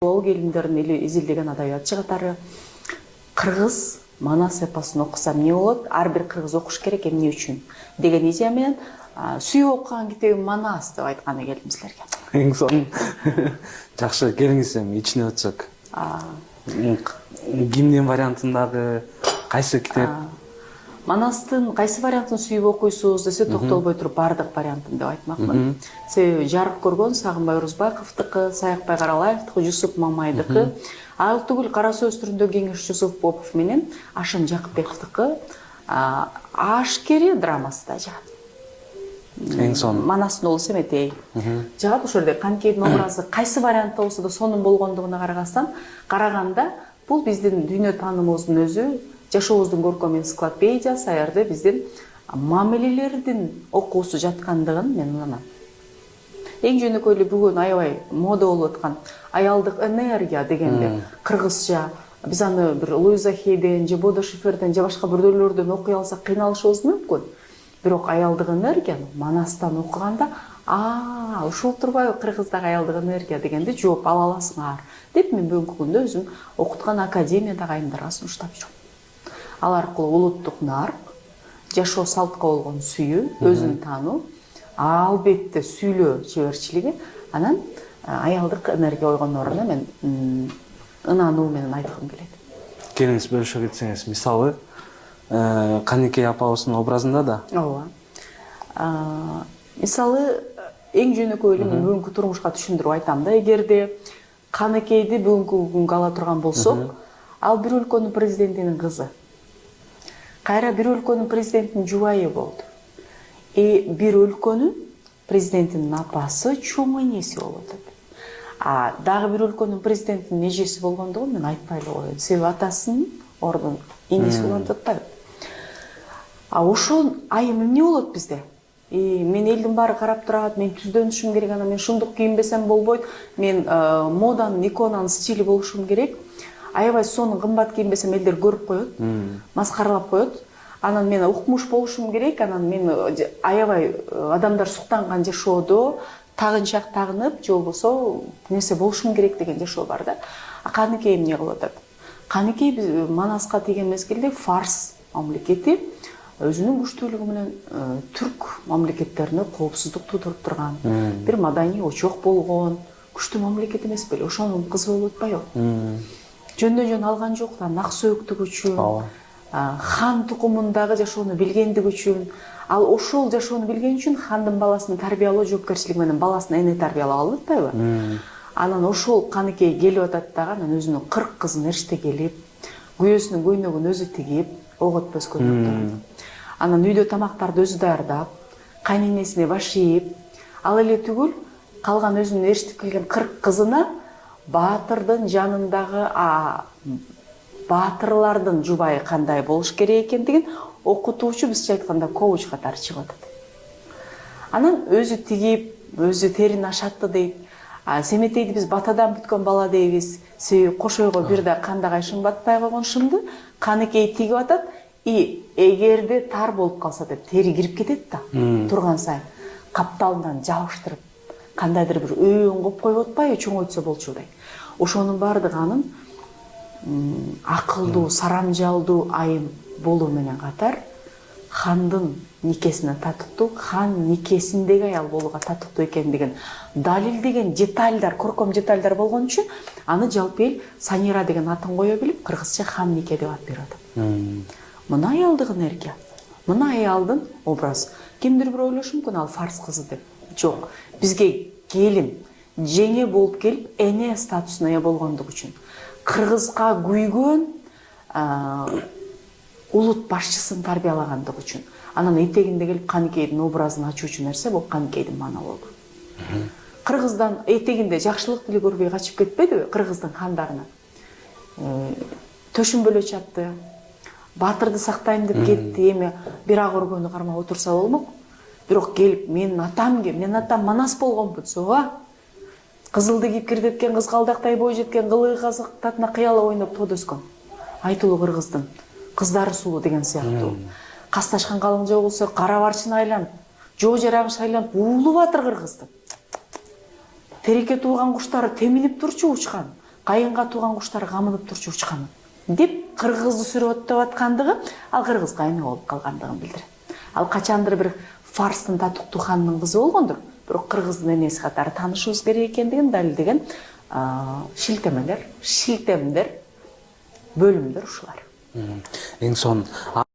Ол келиндердин или изилдеген адабиятчы катары кыргыз Манас эпосун окусам эмне болот? Ар бир кыргыз окуш керек эмне үчүн деген идея менен сүйүп окуган китебим Манас деп айтканы келдим силерге. Эң сонун. Жакшы, келиңиз эми ичине өтсөк. Кимдин вариантындагы кайсы китеп? Манастын кайсы вариантын сүйүп окуйсуз десе токтолбой туруп бардык вариантын деп айтмакмын. Себеби жарык көргөн Сагынбай Орузбаковдуку, Саякбай Каралаевдуку, Жусуп Мамайдыкы, ал түгүл Кара сөз түрүндө Кеңеш Жусуп Попов менен Ашым Жакыпбековдуку ашкери драмасы да жагат. Эң сонун. Манастын уулу Семетей жагат. Ошол жерде Каныкейдин образы кайсы вариантта болсо да сонун болгондугуна караганда бул биздин дүйнө таанымыбыздын өзү, жашообуздун көркөм энциклопедиясы, аярда биздин мамилелердин окуусу жаткандыгын мен уланам. Эң жөнөкөйлүү бүгүн аябай мода болуп аткан аялдык энергия дегенде кыргызча биз аны бир Луиза Хейден же Бодо Шиферден же башка бирөөлөрдөн окуй алсак кыйналышыбыз мүмкүн. Бирок аялдык энергияны Манастан окуганда ушул турбайбы кыргыздагы аялдык энергия дегенде жооп ала аласыңар деп мен бүгүнкү күндө өзүм окуткан академиядагы айымдарга сунуштап жүрөм. Ал аркылуу улуттук нарк, жашоо салтка болгон сүйүү, өзүн таануу, албетте сүйлөө чеберчилиги, анан аялдык энергия койгондоруна мен ынануу менен айткым келет. Келиңиз бөлүшө кетсеңиз, мисалы Каныкей апабыздын образында да. Ооба. Мисалы эң жөнөкөйлүү мен бүгүнкү турмушка түшүндүрүп айтам да, эгерде Каныкейди бүгүнкү күнгө ала турган болсок, ал бир өлкөнүн президентинин кызы. Кайра бир өлкөнүн президентинин жубайы болду. Бир өлкөнүн президентинин апасы чоң энеси болуп атат. Дагы бир өлкөнүн президентинин эжеси болгондугун мен айтпай эле коеюн. Себеби атасынын ордун энеси болуп атпайбы. Ошол айым эмне болот бизде? Мен элдин баары карап турат, мен түздөнүшүм керек, анан мен шундук кийинбесем болбойт, мен моданын, иконанын стили болушум керек. Аябай сонун кымбат кийинбесем элдер көрүп коет, маскаралап коет. Анан мен укмуш болушум керек, анан мен аябай адамдар суктанган жашоодо тагынчак тагынып, же болбосо нерсе болушум керек деген жашоо бар да. Каныкей эмне кылып атат? Каныкей Манаска тийген мезгилде Фарс мамлекети өзүнүн күчтүүлүгү менен түрк мамлекеттерине коопсуздук туудуруп турган, бир маданий очок болгон күчтүү мамлекет эмес беле? Ошонун кызы болуп атпайбы? Жөндөн-жөн алган жок да, нак сөөктүк үчүн, хан тукумундагы жашоону билгендик үчүн. Ал ошол жашоону билген үчүн хандын баласын тарбиялоо жоопкерчилиги менен баласын эне тарбиялап алып атпайбы? Анан ошол Каныкей келип атат дагы, анан өзүнүн 40 кызын эштегелип, күйөөсүнүн көйнөгүн өзү тигип, ок өтпөскө турат. Анан үйдө тамактарды өзү даярдап, кайненесине баш ийип, ал эле түгүл, калган өзүнүн эштеп келген 40 кызына баатырдын жанындагы баатырлардын жубайы кандай болуш керек экендигин окутуучу, бизче айтканда коуч катары чыгып атат. Анан өзү тигип, өзү терин ашатты дейт. Семетейди биз батадан бүткөн бала дейбиз. Себеби кошойго бир да кандагай шым батпай койгон шымды Каныкей тигип атат. Эгерде тар болуп калса деп тери кирип кетет да, турган сайын капталынан жабыштырып, кандайдыр бир өйөн коюп коюп атпайбы, чоңойтсо болчудай. Ошонун баардыгы анын акылдуу, сарамжалдуу айым болуу менен катар хандын никесине татыктуу, хан никесиндеги аял болууга татыктуу экендигин далилдеген детальдар, көркөм детальдар болгон үчүн аны жалпы эл Санира деген атын кое билип, кыргызча Хан Нике деп ат берип атат. Мына аялдык энергия, мына аялдын образы. Кимдир бир ойлошу мүмкүн, ал Фарс кызы деп. Жок, бизге келин, жеңе болуп келип, эне статусуна ээ болгондугу үчүн, кыргызга күйгөн улут башчысын тарбиялагандыгы үчүн, анан этегинде келип Каныкейдин образын ачуучу нерсе бул Каныкейдин монологу. Кыргыздан этегинде жакшылык деле көрбөй качып кетпедиби кыргыздын хандарына? Төшүнбөлө чапты, баатырды сактайм деп кетти, эми бирак өргөнү кармап отурса болмок. Бирок келип, менин атам ким? Менин атам Манас болгонбу десо, кызылды кийип кирдеткен, кызгалдактай бой жеткен, кылыгы казак татына кыяла ойноп тоод өскөн. Айтылуу кыргыздын кыздары сулуу деген сыяктуу. Касташкан калың жоо болсо, кара барчын айланып, жоо жарагын шайланып, уулуп атыр кыргыздын. Тереке тууган куштары теминип турчу учкан. кайынга тууган куштар камынып турчу учканын деп кыргызды сүрөттөп аткандыгы ал кыргызга эме болуп калгандыгын билдирет. Ал качандыр бир Фарстын Татуктуу ханынын кызы болгондур, бирок кыргыздын энеси катары таанышыбыз керек экендигин далилдеген шилтемдер, бөлүмдөр ушулар. Эң сонун